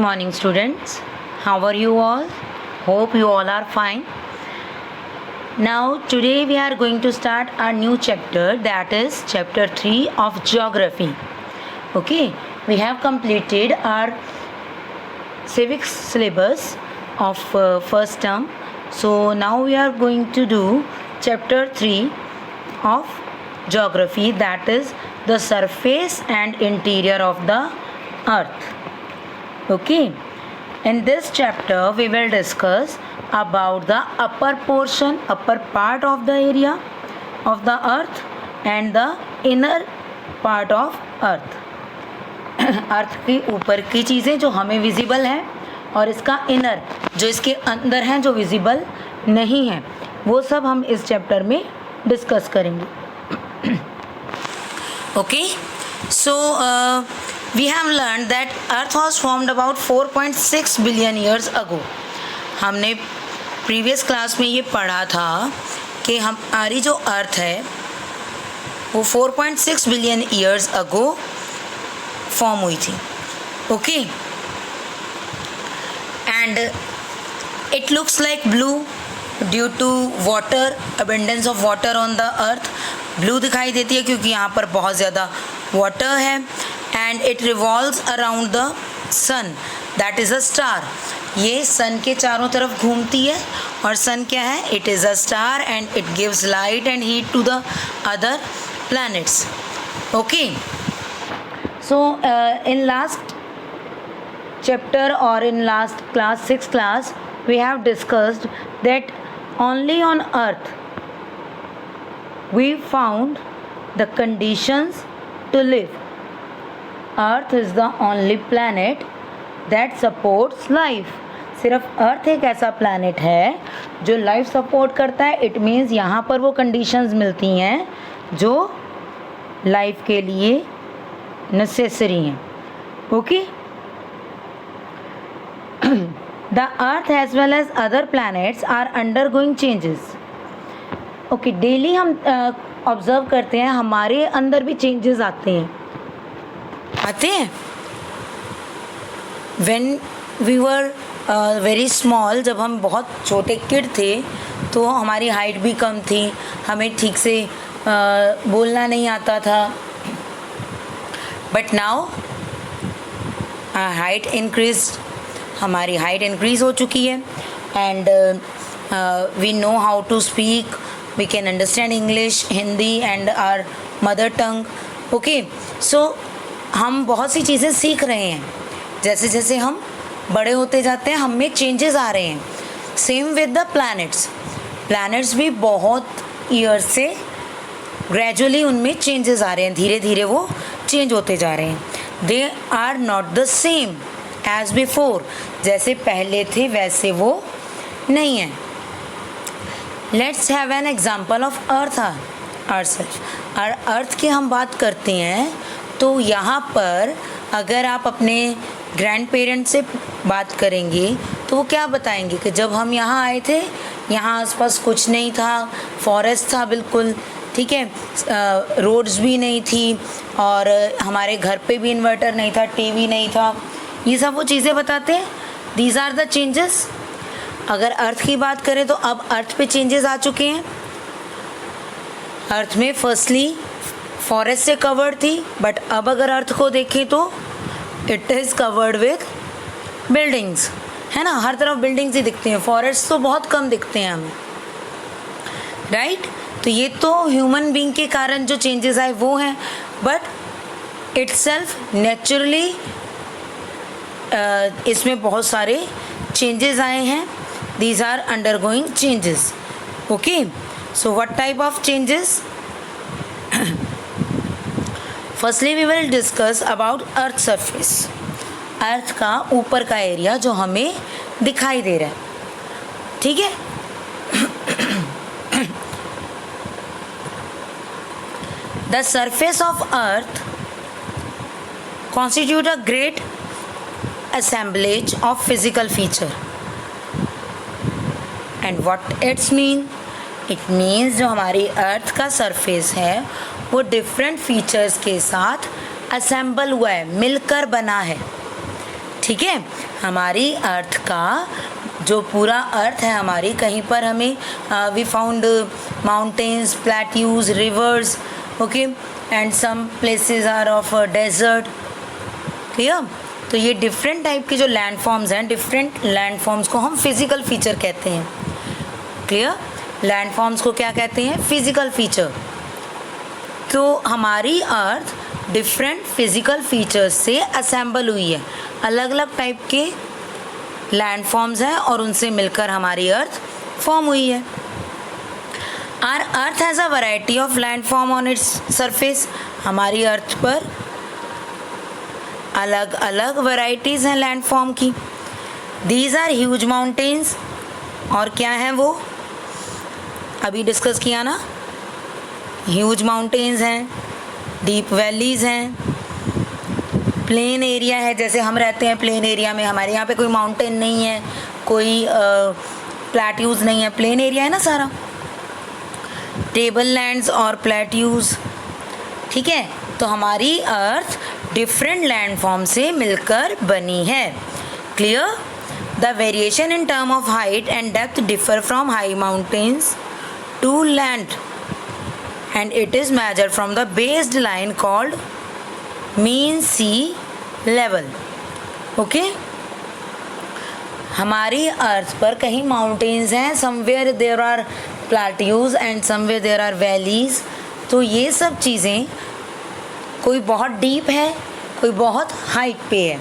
morning, students. How are you all? Hope you all are fine. Now, today we are going to start our new chapter, that is chapter 3 of geography. Okay, we have completed our civics syllabus of first term. So, now we are going to do chapter 3 of geography, that is the surface and interior of the earth. Okay, in this chapter we will discuss about the upper part of the area of the earth and the inner part of earth. अर्थ की ऊपर की चीज़ें जो हमें visible हैं और इसका inner जो इसके अंदर हैं जो विजिबल नहीं हैं, वो सब हम इस चैप्टर में डिस्कस करेंगे. Okay, so we have learned that earth was formed about 4.6 billion years ago. हमने प्रीवियस क्लास में ये पढ़ा था कि हमारी जो अर्थ है वो 4.6 बिलियन ईयर्स अगो फॉर्म हुई थी. Okay, and it looks like blue due to water, abundance of water on the earth. Blue दिखाई देती है क्योंकि यहाँ पर बहुत ज़्यादा वाटर है. And it revolves around the sun, that is a star. ये सन के चारों तरफ घूमती है और सन क्या है? It is a star and it gives light and heat to the other planets. Okay, so in last chapter or in last class 6 class we have discussed that only on earth we found the conditions to live. Earth is the only planet that supports life. सिर्फ अर्थ एक ऐसा planet है जो life support करता है. It means यहाँ पर वो कंडीशंस मिलती हैं जो लाइफ के लिए नेसेसरी हैं. Okay, the earth as well as other planets are undergoing changes. Okay, daily हम ऑब्जर्व करते हैं हमारे अंदर भी चेंजेस आते हैं. When we were very small, जब हम बहुत छोटे किड थे तो हमारी हाइट भी कम थी, हमें ठीक से बोलना नहीं आता था. बट नाउ हाइट इंक्रीज, हमारी हाइट इंक्रीज हो चुकी है and we know how to speak, we can understand English, Hindi and our mother tongue. Okay, so हम बहुत सी चीज़ें सीख रहे हैं. जैसे जैसे हम बड़े होते जाते हैं हम में चेंजेस आ रहे हैं. सेम विद द प्लैनेट्स भी बहुत ईयर्स से ग्रेजुअली उनमें चेंजेस आ रहे हैं, धीरे धीरे वो चेंज होते जा रहे हैं. They are not the same as before, जैसे पहले थे वैसे वो नहीं है. Let's have an example of earth ourselves. Earth की हम बात करते हैं तो यहाँ पर अगर आप अपने ग्रैंड पेरेंट्स से बात करेंगे तो वो क्या बताएंगे कि जब हम यहाँ आए थे यहाँ आसपास कुछ नहीं था, फॉरेस्ट था बिल्कुल, ठीक है, रोड्स भी नहीं थी और हमारे घर पे भी इन्वर्टर नहीं था, टीवी नहीं था. ये सब वो चीज़ें बताते हैं. These are the changes. अगर अर्थ की बात करें तो अब अर्थ पे चेंजेस आ चुके हैं. अर्थ में फर्स्टली फॉरेस्ट से कवर्ड थी, बट अब अगर अर्थ को देखें तो it is covered with buildings, है ना. हर तरफ बिल्डिंग्स ही दिखती हैं, फॉरेस्ट तो बहुत कम दिखते हैं हमें, राइट. तो ये तो ह्यूमन बीइंग के कारण जो चेंजेस आए वो हैं, बट इटसेल्फ नेचुरली इसमें बहुत सारे चेंजेस आए हैं. These are undergoing changes. Okay, so what type of changes? Firstly we will discuss about earth surface. Earth का ऊपर का एरिया जो हमें दिखाई दे रहा है, ठीक है. The surface of earth constitute a great assemblage of physical feature. And what it's mean? It means जो हमारी अर्थ का सरफेस है वो डिफरेंट फीचर्स के साथ असेंबल हुआ है, मिलकर बना है, ठीक है, हमारी अर्थ का जो पूरा अर्थ है हमारी, कहीं पर हमें we found mountains, plateaus, rivers, okay, and some places are of desert. Clear? तो ये डिफरेंट टाइप के जो लैंड फॉर्म्स हैं, डिफरेंट लैंड फॉर्म्स को हम फिजिकल फीचर कहते हैं। क्लियर? लैंड फॉर्म्स को क्या कहते हैं? Physical feature. तो हमारी अर्थ डिफरेंट फिजिकल फीचर्स से असेंबल हुई है, अलग अलग टाइप के लैंड फॉर्म्स हैं और उनसे मिलकर हमारी अर्थ फॉर्म हुई है। Our earth has a variety of land form on its surface. हमारी अर्थ पर अलग अलग वैरायटीज़ हैं लैंड फॉर्म की। दीज आर ह्यूज माउंटेन्स, और क्या हैं वो? अभी डिस्कस किया ना, ह्यूज माउंटेन्स हैं, डीप वैलीज़ हैं, प्लेन एरिया है, जैसे हम रहते हैं प्लेन एरिया में, हमारे यहाँ पे कोई माउंटेन नहीं है, कोई प्लेट्यूज नहीं है, प्लेन एरिया है ना सारा। टेबल लैंड्स और प्लेट्यूज, ठीक है। तो हमारी अर्थ डिफरेंट लैंड फॉर्म से मिलकर बनी है। Clear? The variation in term of height and depth differ from high mountains to land and it is measured from the based line called mean sea level. Okay? हमारी earth पर कहीं mountains हैं, somewhere there are plateaus and somewhere there are valleys. तो ये सब चीज़ें, कोई बहुत डीप है, कोई बहुत हाइट पे है।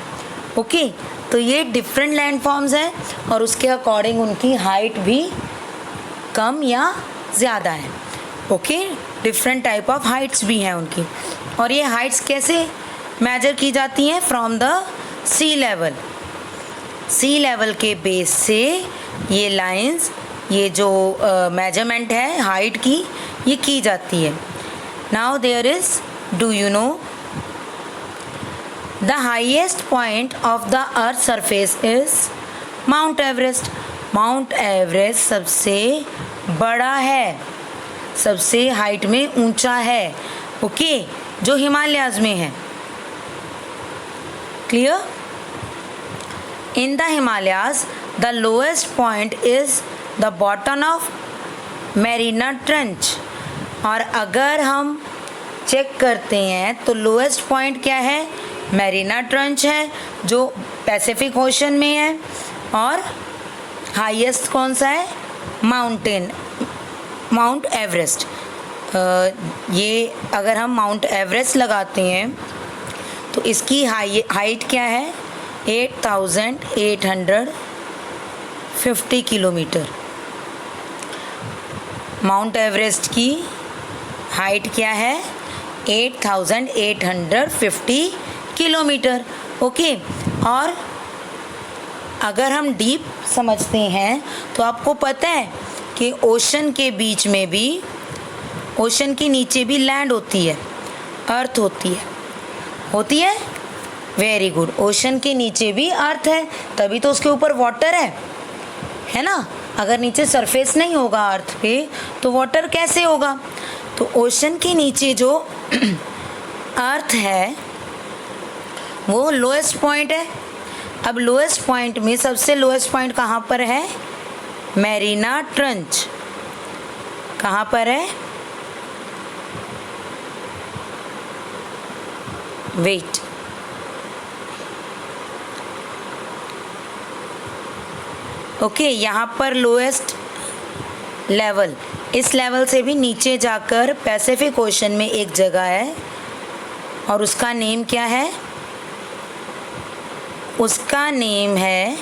ओके? तो ये डिफरेंट लैंड फॉर्म्स हैं और उसके अकॉर्डिंग उनकी हाइट भी कम या ज़्यादा है। Okay? Different type of Heights भी हैं उनकी। और ये हाइट्स कैसे मेजर की जाती हैं? From the sea level. Sea level के बेस से ये लाइंस, ये जो मेजरमेंट है हाइट की, ये की जाती है। Now there is, do you know the highest point of the earth surface is Mount Everest. Mount Everest सबसे बड़ा है, सबसे हाइट में ऊंचा है। ओके? जो हिमालयाज में है। Clear? In the Himalayas the lowest point is the bottom of Mariana trench. और अगर हम चेक करते हैं तो लोएस्ट पॉइंट क्या है? मैरीना ट्रेंच है, जो पैसिफिक ओशन में है। और हाईएस्ट कौन सा है? Mountain, mount Everest. ये अगर हम माउंट एवरेस्ट लगाते हैं तो इसकी हाइट क्या है? 8,850 किलोमीटर। माउंट एवरेस्ट की हाइट क्या है? 8,850 किलोमीटर। ओके? और अगर हम डीप समझते हैं तो आपको पता है कि ओशन के बीच में भी, ओशन के नीचे भी लैंड होती है, अर्थ होती है। होती है? Very good. ओशन के नीचे भी अर्थ है, तभी तो उसके ऊपर वाटर है ना। अगर नीचे सरफेस नहीं होगा अर्थ पे तो वाटर कैसे होगा? तो ओशन के नीचे जो अर्थ है वो लोएस्ट पॉइंट है। अब लोएस्ट पॉइंट में सबसे लोएस्ट पॉइंट कहाँ पर है? मैरीना ट्रेंच। कहाँ पर है? वेट, ओके, यहाँ पर लोएस्ट लेवल, इस लेवल से भी नीचे जाकर पैसिफिक ओशन में एक जगह है और उसका नेम क्या है? उसका नेम है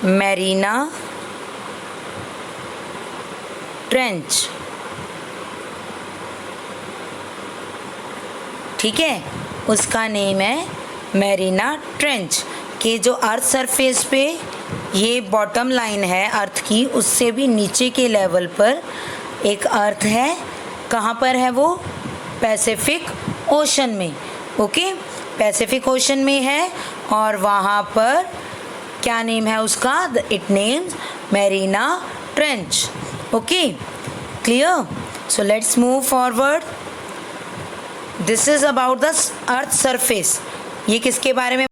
मैरीना ट्रेंच। ठीक है? उसका नेम है मैरीना ट्रेंच। कि जो अर्थ सरफेस पे ये बॉटम लाइन है अर्थ की, उससे भी नीचे के लेवल पर एक अर्थ है। कहाँ पर है वो? पैसिफिक ओशन में। ओके? पैसिफिक ओशन में है और वहाँ पर क्या नेम है उसका? It names Mariana trench. Okay? Clear? So let's move forward. This is about the earth surface. ये किसके बारे में